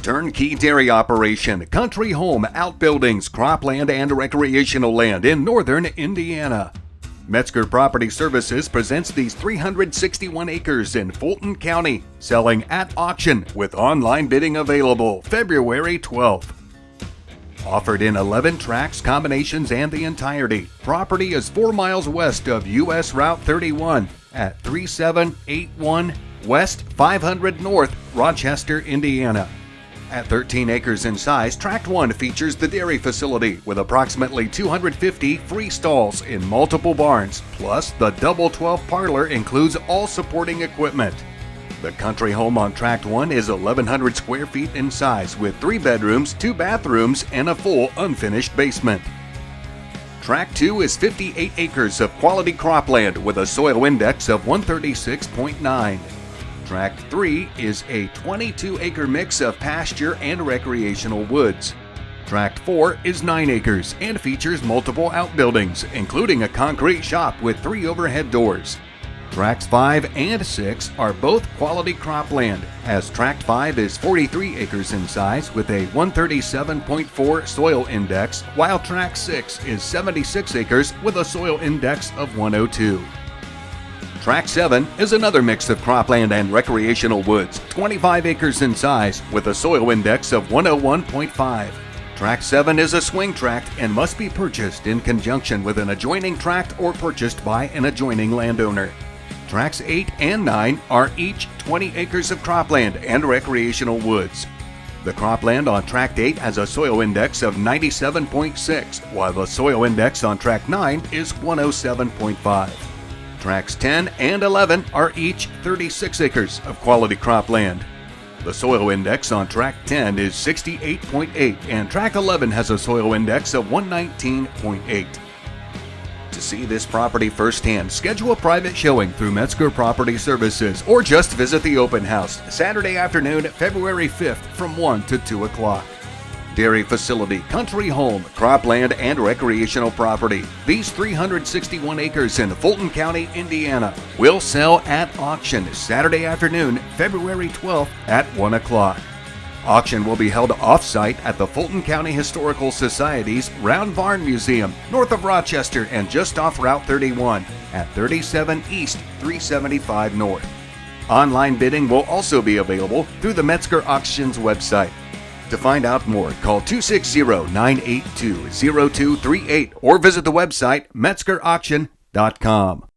Turnkey dairy operation, country home, outbuildings, cropland, and recreational land in northern Indiana. Metzger Property Services presents these 361 acres in Fulton County, selling at auction with online bidding available February 12th. Offered in 11 tracts, combinations, and the entirety, property is 4 miles west of U.S. Route 31 at 3781 West 500 North, Rochester, Indiana. At 13 acres in size, Tract 1 features the dairy facility with approximately 250 free stalls in multiple barns, plus the double 12 parlor includes all supporting equipment. The country home on Tract 1 is 1,100 square feet in size with 3 bedrooms, 2 bathrooms, and a full unfinished basement. Tract 2 is 58 acres of quality cropland with a soil index of 136.9. Tract 3 is a 22-acre mix of pasture and recreational woods. Tract 4 is 9 acres and features multiple outbuildings, including a concrete shop with 3 overhead doors. Tracts 5 and 6 are both quality cropland, as Tract 5 is 43 acres in size with a 137.4 soil index, while Tract 6 is 76 acres with a soil index of 102. Tract 7 is another mix of cropland and recreational woods, 25 acres in size with a soil index of 101.5. Tract 7 is a swing tract and must be purchased in conjunction with an adjoining tract or purchased by an adjoining landowner. Tracts 8 and 9 are each 20 acres of cropland and recreational woods. The cropland on Tract 8 has a soil index of 97.6, while the soil index on Tract 9 is 107.5. Tracts 10 and 11 are each 36 acres of quality cropland. The soil index on Tract 10 is 68.8 and Tract 11 has a soil index of 119.8. To see this property firsthand, schedule a private showing through Metzger Property Services or just visit the open house Saturday afternoon, February 5th from 1 to 2 o'clock. Dairy facility, country home, cropland, and recreational property. These 361 acres in Fulton County, Indiana, will sell at auction Saturday afternoon, February 12th at 1 o'clock. Auction will be held off-site at the Fulton County Historical Society's Round Barn Museum, north of Rochester and just off Route 31 at 37 East, 375 North. Online bidding will also be available through the Metzger Auctions website. To find out more, call 260-982-0238 or visit the website metzgerauction.com.